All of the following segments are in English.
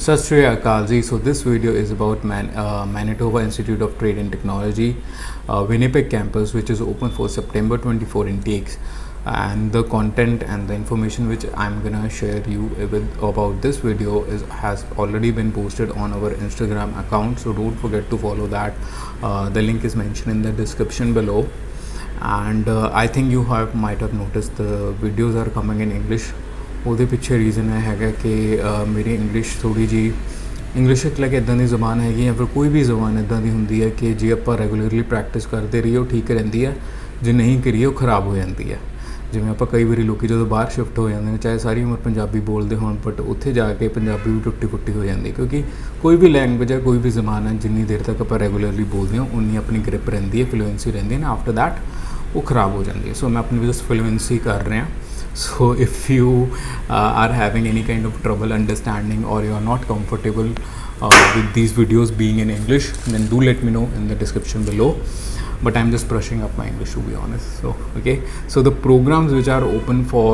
Sat Shri Akal ji. So this video is about Manitoba Institute of Trade and Technology, Winnipeg campus, which is open for September 24 intakes. And the content and the information which I'm gonna share you with about this video has already been posted on our Instagram account. So don't forget to follow that. The link is mentioned in the description below. And I think you might have noticed the videos are coming in English. ਉਹਦੇ ਪਿੱਛੇ reason ਇਹ ਹੈਗਾ ਕਿ ਮੇਰੀ English ਥੋੜ੍ਹੀ ਜਿਹੀ English ਇੱਕ like ਇੱਦਾਂ ਦੀ ਜ਼ਬਾਨ ਹੈਗੀ ਜਾਂ ਫਿਰ ਕੋਈ ਵੀ ਜ਼ਬਾਨ ਇੱਦਾਂ ਦੀ ਹੁੰਦੀ ਹੈ ਕਿ ਜੇ ਆਪਾਂ ਰੈਗੂਲਰਲੀ ਪ੍ਰੈਕਟਿਸ ਕਰਦੇ ਰਹੀਏ ਉਹ ਠੀਕ ਰਹਿੰਦੀ ਹੈ, ਜੇ ਨਹੀਂ ਕਰੀਏ ਉਹ ਖਰਾਬ ਹੋ ਜਾਂਦੀ ਹੈ। ਜਿਵੇਂ ਆਪਾਂ ਕਈ ਵਾਰੀ ਲੋਕ ਜਦੋਂ ਬਾਹਰ ਸ਼ਿਫਟ ਹੋ ਜਾਂਦੇ ਨੇ, ਚਾਹੇ ਸਾਰੀ ਉਮਰ ਪੰਜਾਬੀ ਬੋਲਦੇ ਹੋਣ, ਬਟ ਉੱਥੇ ਜਾ ਕੇ ਪੰਜਾਬੀ ਵੀ ਟੁੱਟੀ ਫੁੱਟੀ ਹੋ ਜਾਂਦੀ, ਕਿਉਂਕਿ ਕੋਈ ਵੀ ਲੈਂਗੁਏਜ ਹੈ, ਕੋਈ ਵੀ ਜ਼ਬਾਨ ਹੈ, ਜਿੰਨੀ ਦੇਰ ਤੱਕ ਆਪਾਂ ਰੈਗੂਲਰਲੀ ਬੋਲਦੇ ਹਾਂ ਉਨੀ ਆਪਣੀ ਗ੍ਰਿਪ ਰਹਿੰਦੀ ਹੈ, ਫਲੂਐਂਸੀ ਰਹਿੰਦੀ ਹੈ ਨਾ। ਆਫਟਰ ਦੈਟ ਉਹ ਖਰਾਬ ਹੋ ਜਾਂਦੀ ਹੈ। ਸੋ ਮੈਂ ਆਪਣੀ ਜਸਟ ਫਲੂਐਂਸੀ ਕਰ ਰਿਹਾ। So if you are having any kind of trouble understanding or you are not comfortable with these videos being in English, then do let me know in the description below. But I'm just brushing up my English, to be honest. So okay, so the programs which are open for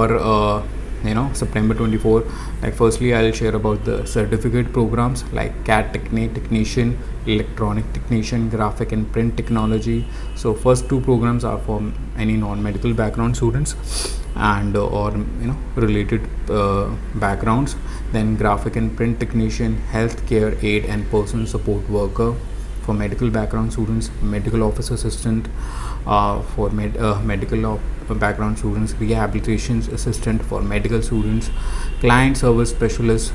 September 24, like firstly I'll share about the certificate programs like CAD Technician, Electronic Technician, Graphic and Print Technology. So first two programs are for any non-medical background students and or related backgrounds. Then Graphic and Print Technician, Healthcare Aide and Personal Support Worker for medical background students, Medical Office Assistant for medical background students, Rehabilitation Assistant for medical students, Client Service Specialist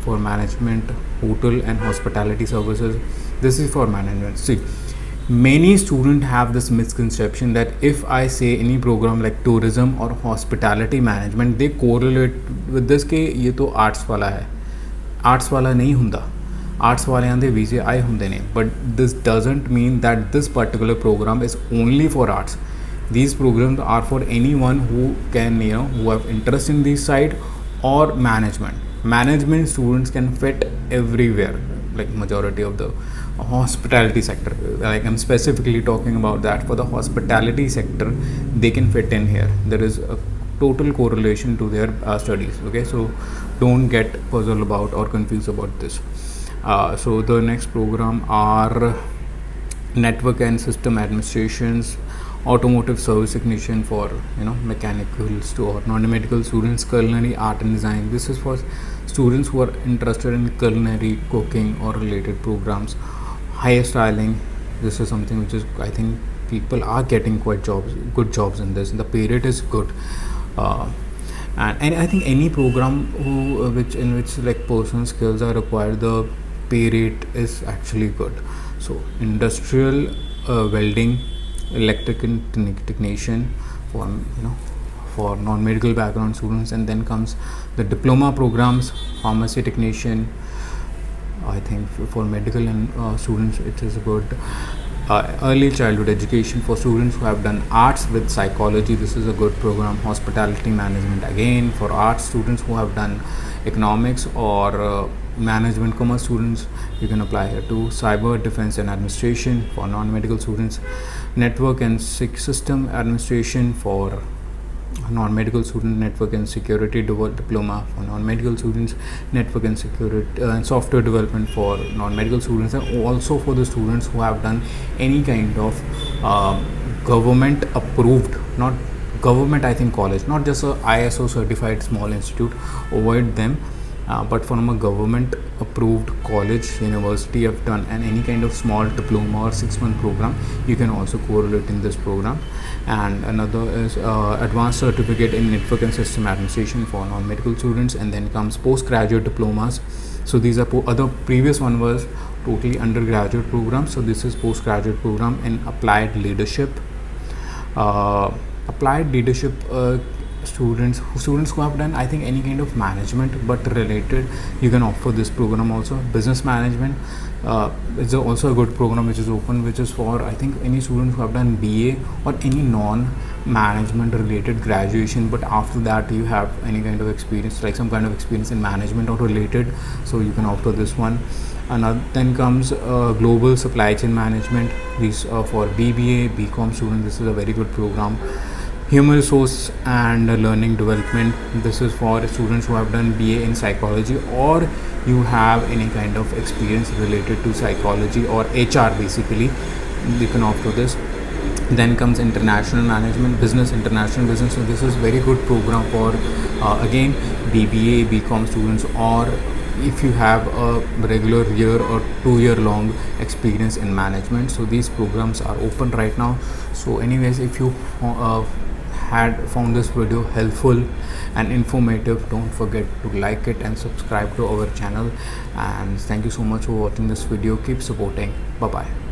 for management, Hotel and Hospitality Services. This is for management. See, many students have this misconception that if I say any program like tourism or hospitality management, they correlate with this कि ये तो arts वाला है। arts वाला नहीं ਹੁੰਦਾ, arts वालियां दे वीजे आए ਹੁੰਦੇ ਨੇ, but this doesn't mean that this particular program is only for arts. These programs are for anyone who can who have interest in this side or management students can fit everywhere, like majority of the hospitality sector. Like I'm specifically talking about that for the hospitality sector, they can fit in here. There is a total correlation to their studies. Okay, so don't get puzzled about or confused about this. So the next program are network and system administrations, automotive service technician for mechanicals to or non-medical students, culinary art and design. This is for students who are interested in culinary, cooking or related programs. Hairstyling, this is something which is, I think people are getting good jobs in this, and the pay rate is good. And I think any program in which like personal skills are required, the pay rate is actually good. So industrial welding, electrical technician for non-medical background students, and then comes the diploma programs, pharmacy technician. I think for medical and students it is good. Early childhood education for students who have done arts with psychology, this is a good program. Hospitality management, again for arts students who have done economics or management commerce students, you can apply here too. Cyber defense and administration for non-medical students, network and system administration for non-medical student, network and security diploma for non-medical students, network and security and software development for non-medical students, and also for the students who have done any kind of government approved, not government I think college, not just a ISO certified small institute, avoid them, but from a government approved college, university have done and any kind of small diploma or 6-month program, you can also correlate in this program. And another is advanced certificate in network and system administration for non-medical students, and then comes postgraduate diplomas. So these are other previous one was totally undergraduate program, so this is postgraduate program in applied leadership. Students who have done I think any kind of management but related, you can opt for this program also. Business management is also a good program which is open, which is for I think any students who have done BA or any non-management related graduation, but after that you have any kind of experience, like some kind of experience in management or related, so you can opt for this one. And then comes global supply chain management. These are for BBA, BCom students. This is a very good program. Human resource and learning development. This is for students who have done BA in psychology, or you have any kind of experience related to psychology or HR basically. You can opt for this. Then comes international management, business, international business. So this is very good program for again BBA, BCom students, or if you have a regular year or 2-year long experience in management. So these programs are open right now. So anyways, if you had found this video helpful and informative, don't forget to like it and subscribe to our channel. And thank you so much for watching this video. Keep supporting. Bye bye.